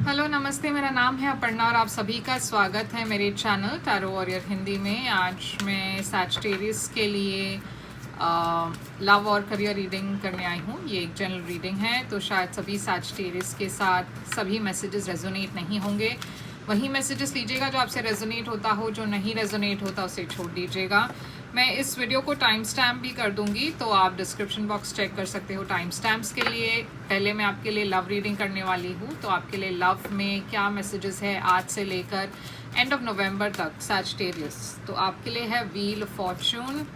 Hello नमस्ते, मेरा नाम है अपर्णा और आप सभी का स्वागत है मेरे चैनल टैरो वॉरियर हिंदी में। आज मैं सैजिटेरियस के लिए लव और करियर रीडिंग करने आई हूँ। ये एक जनरल रीडिंग है, तो शायद सभी सैजिटेरियस के साथ सभी मैसेजेस रेजोनेट नहीं होंगे। वही मैसेजेस लीजिएगा जो आपसे रेजोनेट होता हो, जो नहीं रेजोनेट होता उसे छोड़ दीजिएगा। मैं इस वीडियो को टाइम स्टैम्प भी कर दूंगी, तो आप डिस्क्रिप्शन बॉक्स चेक कर सकते हो टाइम स्टैम्प्स के लिए। पहले मैं आपके लिए लव रीडिंग करने वाली हूँ, तो आपके लिए लव में क्या मैसेजेस है आज से लेकर एंड ऑफ नवंबर तक सैजिटेरियस। तो आपके लिए है wheel of Fortune,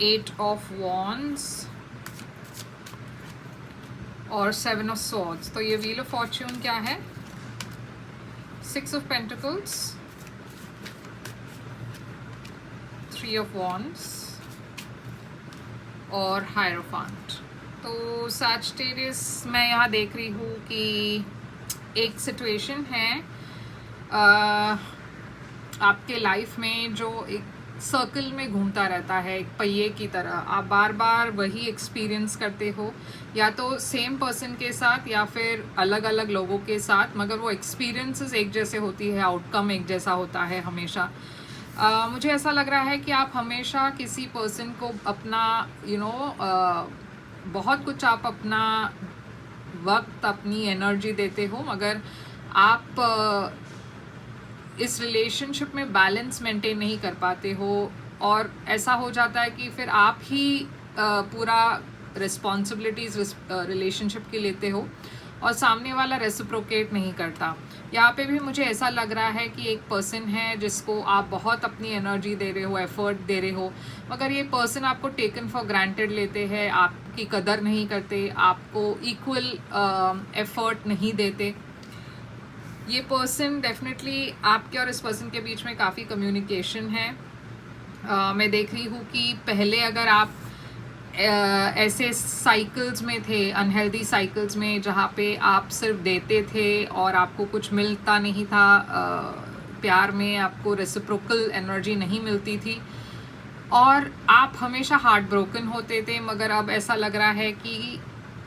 8 of wands और 7 ऑफ सॉर्ड्स। तो ये व्हील ऑफ फॉर्च्यून क्या है? 6 ऑफ पेंटिकल्स, 3 ऑफ वॉन्ड्स और हायरोफांट। तो सैजिटेरियस मैं यहाँ देख रही हूँ कि एक सिचुएशन है आपके लाइफ में जो एक सर्कल में घूमता रहता है, एक पहिए की तरह। आप बार बार वही एक्सपीरियंस करते हो, या तो सेम पर्सन के साथ या फिर अलग अलग लोगों के साथ, मगर वो एक्सपीरियंसेस एक जैसे होती है, आउटकम एक जैसा होता है हमेशा। मुझे ऐसा लग रहा है कि आप हमेशा किसी पर्सन को अपना बहुत कुछ आप अपना वक्त, अपनी एनर्जी देते हो, मगर आप इस रिलेशनशिप में बैलेंस मेंटेन नहीं कर पाते हो, और ऐसा हो जाता है कि फिर आप ही पूरा रिस्पॉन्सिबिलिटीज रिलेशनशिप की लेते हो और सामने वाला रेसिप्रोकेट नहीं करता। यहाँ पे भी मुझे ऐसा लग रहा है कि एक पर्सन है जिसको आप बहुत अपनी एनर्जी दे रहे हो, एफर्ट दे रहे हो, मगर ये पर्सन आपको टेकन फॉर ग्रांटेड लेते हैं, आपकी कदर नहीं करते, आपको इक्वल एफर्ट नहीं देते। ये पर्सन डेफिनेटली आपके और इस पर्सन के बीच में काफ़ी कम्युनिकेशन है। मैं देख रही हूँ कि पहले अगर आप ऐसे साइकिल्स में थे, अनहेल्दी साइकिल्स में, जहाँ पे आप सिर्फ देते थे और आपको कुछ मिलता नहीं था, प्यार में आपको रेसिप्रोकल एनर्जी नहीं मिलती थी और आप हमेशा हार्ट ब्रोकन होते थे। मगर अब ऐसा लग रहा है कि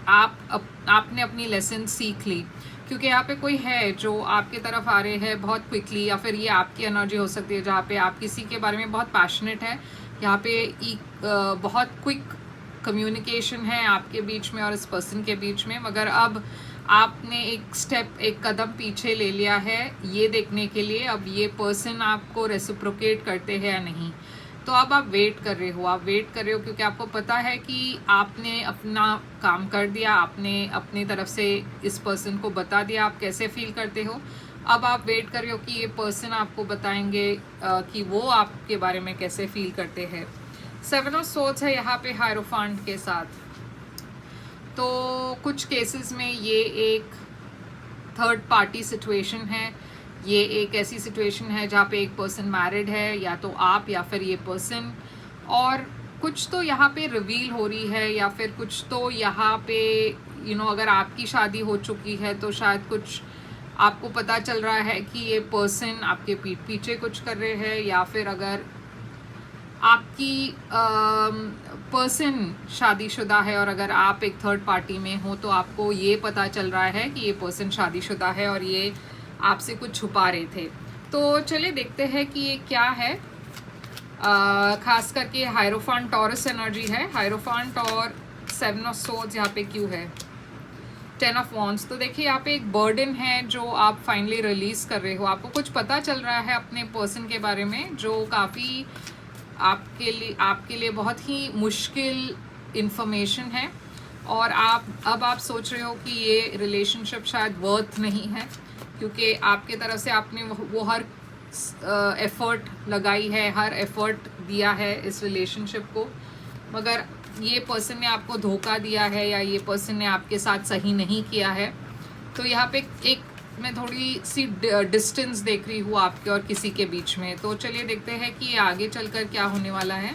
आपने अपनी लेसन सीख ली, क्योंकि यहाँ पे कोई है जो आपके तरफ आ रहे हैं बहुत क्विकली, या फिर ये आपकी एनर्जी हो सकती है जहाँ पे आप किसी के बारे में बहुत पैशनेट है। यहाँ पे बहुत क्विक कम्युनिकेशन है आपके बीच में और इस पर्सन के बीच में, मगर अब आपने एक स्टेप, एक कदम पीछे ले लिया है ये देखने के लिए अब ये पर्सन आपको रेसिप्रोकेट करते हैं या नहीं। तो अब आप वेट कर रहे हो, क्योंकि आपको पता है कि आपने अपना काम कर दिया, आपने अपनी तरफ से इस पर्सन को बता दिया आप कैसे फील करते हो। अब आप वेट कर रहे हो कि ये पर्सन आपको बताएंगे कि वो आपके बारे में कैसे फील करते हैं। 7 ऑफ सोर्ड्स है यहाँ पे हायरोफांट के साथ। तो कुछ केसेस में ये एक थर्ड पार्टी सिचुएशन है, ये एक ऐसी सिचुएशन है जहाँ पे एक पर्सन मैरिड है, या तो आप या फिर ये पर्सन, और कुछ तो यहाँ पे रिवील हो रही है, या फिर कुछ तो यहाँ पे अगर आपकी शादी हो चुकी है तो शायद कुछ आपको पता चल रहा है कि ये पर्सन आपके पीठ पीछे कुछ कर रहे हैं, या फिर अगर आपकी पर्सन शादीशुदा है और अगर आप एक थर्ड पार्टी में हो तो आपको ये पता चल रहा है कि ये पर्सन शादीशुदा है और ये आपसे कुछ छुपा रहे थे। तो चलिए देखते हैं कि ये क्या है। खास करके हायरोफांट टॉरस एनर्जी है, हायरोफांट और 7 ऑफ सोर्ड्स यहाँ पे क्यों है, 10 ऑफ वॉन्ड्स। तो देखिए यहाँ पे एक बर्डन है जो आप फाइनली रिलीज कर रहे हो। आपको कुछ पता चल रहा है अपने पर्सन के बारे में जो काफ़ी आपके लिए बहुत ही मुश्किल इन्फॉर्मेशन है, और अब आप सोच रहे हो कि ये रिलेशनशिप शायद वर्थ नहीं है, क्योंकि आपके तरफ से आपने वो हर एफर्ट लगाई है, हर एफर्ट दिया है इस रिलेशनशिप को, मगर ये पर्सन ने आपको धोखा दिया है या ये पर्सन ने आपके साथ सही नहीं किया है। तो यहाँ पे एक मैं थोड़ी सी डिस्टेंस देख रही हूँ आपके और किसी के बीच में। तो चलिए देखते हैं कि आगे चलकर क्या होने वाला है।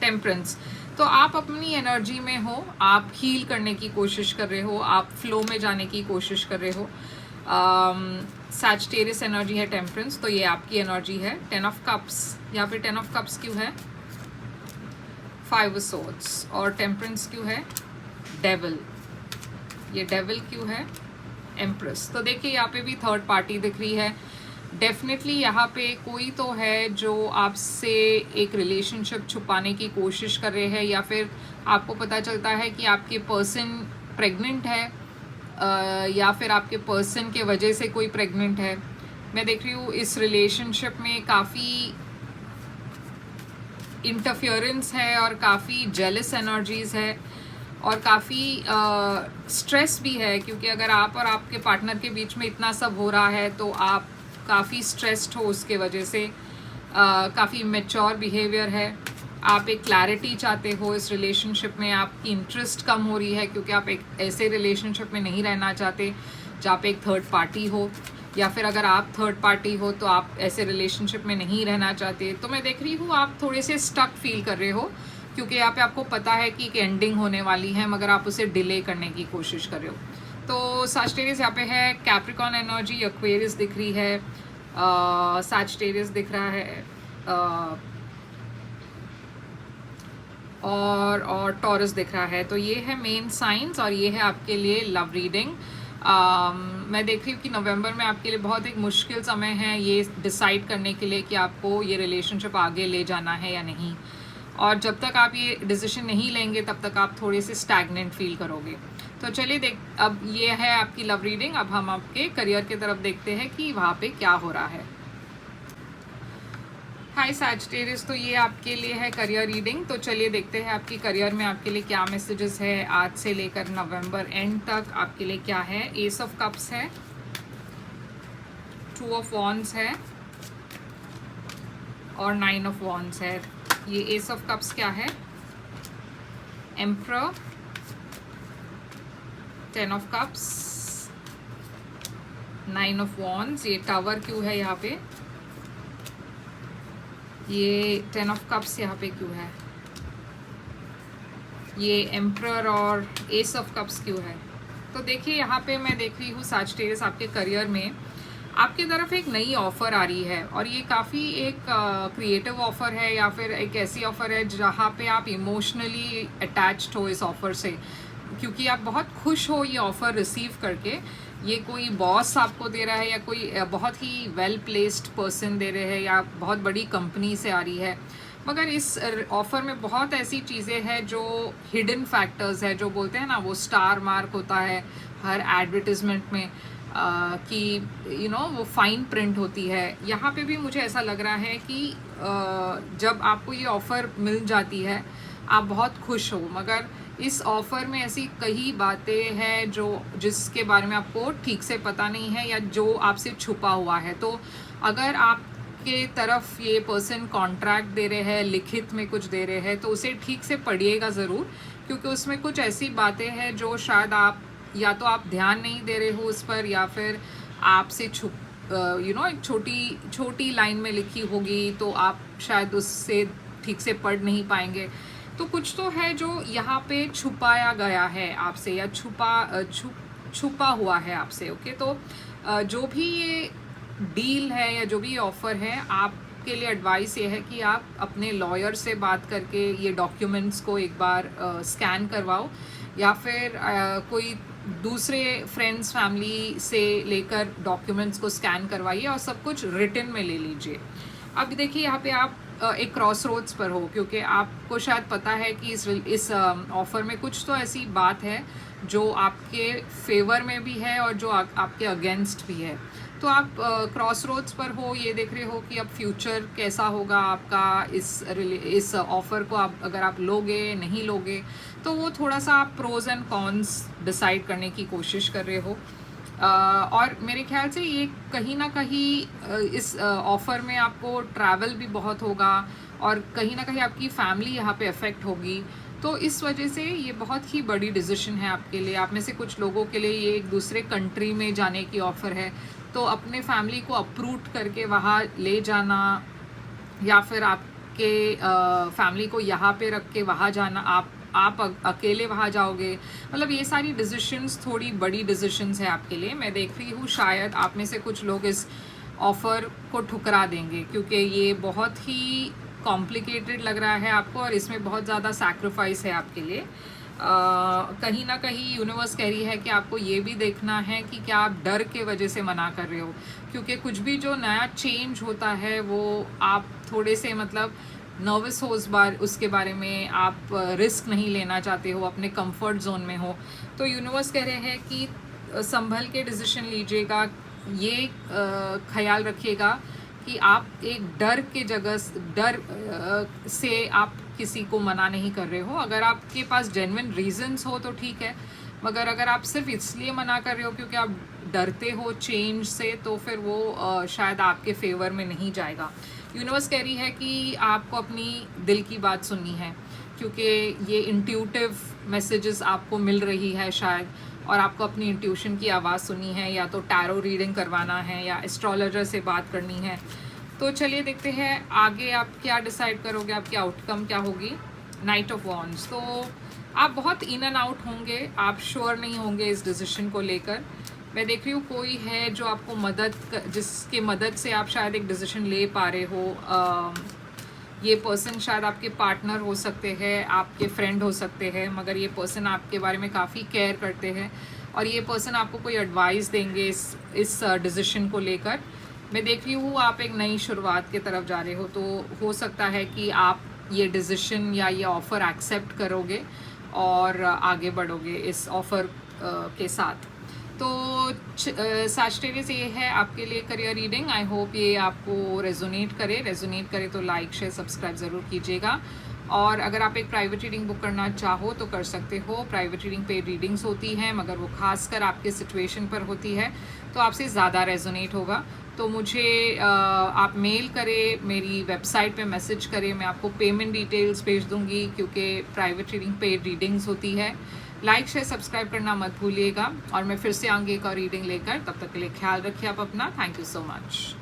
टेम्परेंस। तो आप अपनी एनर्जी में हो, आप हील करने की कोशिश कर रहे हो, आप फ्लो में जाने की कोशिश कर रहे हो। सैजिटेरियस एनर्जी है टेम्परेंस, तो ये आपकी एनर्जी है। 10 ऑफ कप्स, यहाँ पे 10 ऑफ कप्स क्यों है? 5 ऑफ सोर्ड्स, और टेम्परेंस क्यों है? डेविल। ये डेविल क्यों है? एम्प्रेस। तो देखिए यहाँ पे भी थर्ड पार्टी दिख रही है। डेफिनेटली यहाँ पे कोई तो है जो आपसे एक रिलेशनशिप छुपाने की कोशिश कर रहे हैं, या फिर आपको पता चलता है कि आपके पर्सन प्रेग्नेंट है, या फिर आपके पर्सन के वजह से कोई प्रेग्नेंट है। मैं देख रही हूँ इस रिलेशनशिप में काफ़ी इंटरफियरेंस है और काफ़ी जेलस एनर्जीज है और काफ़ी स्ट्रेस भी है, क्योंकि अगर आप और आपके पार्टनर के बीच में इतना सब हो रहा है तो आप काफ़ी स्ट्रेस्ड हो उसके वजह से। काफ़ी मैच्योर बिहेवियर है। आप एक क्लैरिटी चाहते हो इस रिलेशनशिप में, आपकी इंटरेस्ट कम हो रही है क्योंकि आप एक ऐसे रिलेशनशिप में नहीं रहना चाहते जहाँ पे एक थर्ड पार्टी हो, या फिर अगर आप थर्ड पार्टी हो तो आप ऐसे रिलेशनशिप में नहीं रहना चाहते। तो मैं देख रही हूँ आप थोड़े से स्टक फील कर रहे हो, क्योंकि यहाँ पे आपको पता है कि एक एंडिंग होने वाली है, मगर आप उसे डिले करने की कोशिश कर रहे हो। तो सजिटेरियस यहाँ पे है, कैप्रिकॉर्न एनर्जी, एक्वेरियस दिख रही है, सजिटेरियस दिख रहा है, और टॉरस दिख रहा है। तो ये है मेन साइंस और ये है आपके लिए लव रीडिंग। मैं देख रही हूँ कि नवंबर में आपके लिए बहुत एक मुश्किल समय है ये डिसाइड करने के लिए कि आपको ये रिलेशनशिप आगे ले जाना है या नहीं, और जब तक आप ये डिसीजन नहीं लेंगे तब तक आप थोड़े से स्टैग्नेंट फील करोगे। तो चलिए अब ये है आपकी लव रीडिंग। अब हम आपके करियर की तरफ देखते हैं कि वहाँ पे क्या हो रहा है। हाय सैजिटेरियस, तो ये आपके लिए है करियर रीडिंग। तो चलिए देखते हैं आपकी करियर में आपके लिए क्या मैसेजेस है आज से लेकर नवंबर एंड तक आपके लिए क्या है। एस ऑफ कप्स है, 2 ऑफ वॉन्ड्स है और 9 ऑफ वॉन्ड्स है। ये एस ऑफ कप्स क्या है? Emperor, 10 of cups, 9 of wands. ये टावर क्यों है यहाँ पे? ये 10 ऑफ कप्स यहाँ पे क्यों है? ये एम्परर और एस ऑफ कप्स क्यों है? तो देखिए यहाँ पे मैं देख रही हूँ सैजिटेरियस आपके करियर में आपकी तरफ एक नई ऑफ़र आ रही है, और ये काफ़ी एक क्रिएटिव ऑफ़र है, या फिर एक ऐसी ऑफ़र है जहाँ पे आप इमोशनली अटैच्ड हो इस ऑफ़र से, क्योंकि आप बहुत खुश हो ये ऑफ़र रिसीव करके। ये कोई बॉस आपको दे रहा है, या कोई बहुत ही वेल प्लेस्ड पर्सन दे रहे हैं, या बहुत बड़ी कंपनी से आ रही है। मगर इस ऑफ़र में बहुत ऐसी चीज़ें हैं जो हिडन फैक्टर्स है, जो बोलते हैं ना वो स्टार मार्क होता है हर एडवर्टिजमेंट में, कि वो फाइन प्रिंट होती है। यहाँ पे भी मुझे ऐसा लग रहा है कि जब आपको ये ऑफ़र मिल जाती है आप बहुत खुश हो, मगर इस ऑफ़र में ऐसी कई बातें हैं जिसके बारे में आपको ठीक से पता नहीं है, या जो आपसे छुपा हुआ है। तो अगर आपके तरफ ये पर्सन कॉन्ट्रैक्ट दे रहे हैं, लिखित में कुछ दे रहे हैं, तो उसे ठीक से पढ़िएगा ज़रूर, क्योंकि उसमें कुछ ऐसी बातें हैं जो शायद आप या तो आप ध्यान नहीं दे रहे हो उस पर, या फिर आपसे एक छोटी लाइन में लिखी होगी तो आप शायद उससे ठीक से पढ़ नहीं पाएंगे। तो कुछ तो है जो यहाँ पे छुपाया गया है आपसे, या छुपा हुआ है आपसे। ओके, तो जो भी ये डील है या जो भी ये ऑफ़र है, आपके लिए एडवाइस ये है कि आप अपने लॉयर से बात करके ये डॉक्यूमेंट्स को एक बार स्कैन करवाओ, या फिर कोई दूसरे फ्रेंड्स फैमिली से लेकर डॉक्यूमेंट्स को स्कैन करवाइए और सब कुछ रिटन में ले लीजिए। अब देखिए यहाँ पे आप एक क्रॉस रोड्स पर हो, क्योंकि आपको शायद पता है कि इस ऑफ़र में कुछ तो ऐसी बात है जो आपके फेवर में भी है और जो आपके अगेंस्ट भी है। तो आप क्रॉस रोड्स पर हो, ये देख रहे हो कि अब फ्यूचर कैसा होगा आपका इस ऑफ़र को अगर आप लोगे नहीं लोगे, तो वो थोड़ा सा आप प्रोज एंड कॉन्स डिसाइड करने की कोशिश कर रहे हो। और मेरे ख्याल से ये कहीं ना कहीं इस ऑफ़र में आपको ट्रैवल भी बहुत होगा, और कहीं ना कहीं आपकी फैमिली यहाँ पे अफेक्ट होगी। तो इस वजह से ये बहुत ही बड़ी डिसीजन है आपके लिए। आप में से कुछ लोगों के लिए ये एक दूसरे कंट्री में जाने की ऑफ़र है, तो अपने फैमिली को अप्रूव करके वहाँ ले जाना, या फिर आपके फैमिली को यहाँ पे रख के वहाँ जाना, आप अकेले वहाँ जाओगे। मतलब ये सारी डिसीशंस थोड़ी बड़ी डिसीशंस है आपके लिए। मैं देख रही हूँ शायद आप में से कुछ लोग इस ऑफ़र को ठुकरा देंगे, क्योंकि ये बहुत ही कॉम्प्लिकेटेड लग रहा है आपको, और इसमें बहुत ज़्यादा सैक्रिफाइस है आपके लिए। कहीं ना कहीं यूनिवर्स कह रही है कि आपको ये भी देखना है कि क्या आप डर के वजह से मना कर रहे हो, क्योंकि कुछ भी जो नया चेंज होता है वो आप थोड़े से मतलब नर्वस हो उसके बारे में, आप रिस्क नहीं लेना चाहते हो, अपने कंफर्ट जोन में हो। तो यूनिवर्स कह रहे हैं कि संभल के डिसीजन लीजिएगा, ये ख्याल रखिएगा कि आप एक डर के जगह डर से आप किसी को मना नहीं कर रहे हो। अगर आपके पास जेन्युइन रीजंस हो तो ठीक है, मगर अगर आप सिर्फ इसलिए मना कर रहे हो क्योंकि आप डरते हो चेंज से, तो फिर वो शायद आपके फेवर में नहीं जाएगा। यूनिवर्स कह रही है कि आपको अपनी दिल की बात सुननी है, क्योंकि ये इंट्यूटिव मैसेजेस आपको मिल रही है शायद, और आपको अपनी इंट्यूशन की आवाज़ सुननी है, या तो टैरो रीडिंग करवाना है या एस्ट्रोलॉजर से बात करनी है। तो चलिए देखते हैं आगे आप क्या डिसाइड करोगे, आपकी आउटकम क्या होगी। नाइट ऑफ वॉन्ड्स, तो आप बहुत इन एंड आउट होंगे, आप श्योर नहीं होंगे इस डिसीजन को लेकर। मैं देख रही हूँ कोई है जो आपको जिसके मदद से आप शायद एक डिसीजन ले पा रहे हो। ये पर्सन शायद आपके पार्टनर हो सकते हैं, आपके फ्रेंड हो सकते हैं, मगर ये पर्सन आपके बारे में काफ़ी केयर करते हैं और ये पर्सन आपको कोई एडवाइस देंगे इस डिसीजन को लेकर। मैं देख रही हूँ आप एक नई शुरुआत की तरफ जा रहे हो, तो हो सकता है कि आप ये डिसीजन या ये ऑफ़र एक्सेप्ट करोगे और आगे बढ़ोगे इस ऑफ़र के साथ। तो सैजिटेरियस ये है आपके लिए करियर रीडिंग। आई होप ये आपको रेजोनेट करे तो लाइक शेयर सब्सक्राइब ज़रूर कीजिएगा। और अगर आप एक प्राइवेट रीडिंग बुक करना चाहो तो कर सकते हो। प्राइवेट रीडिंग पेड रीडिंग्स होती हैं, मगर वो खासकर आपके सिचुएशन पर होती है, तो आपसे ज़्यादा रेजोनेट होगा। तो मुझे आप मेल करें, मेरी वेबसाइट पे मैसेज करें, मैं आपको पेमेंट डिटेल्स भेज दूँगी, क्योंकि प्राइवेट रीडिंग पेड रीडिंग्स होती है। लाइक शेयर सब्सक्राइब करना मत भूलिएगा, और मैं फिर से आऊँगी एक और रीडिंग लेकर। तब तक के लिए ख्याल रखिए आप अपना। Thank you so much.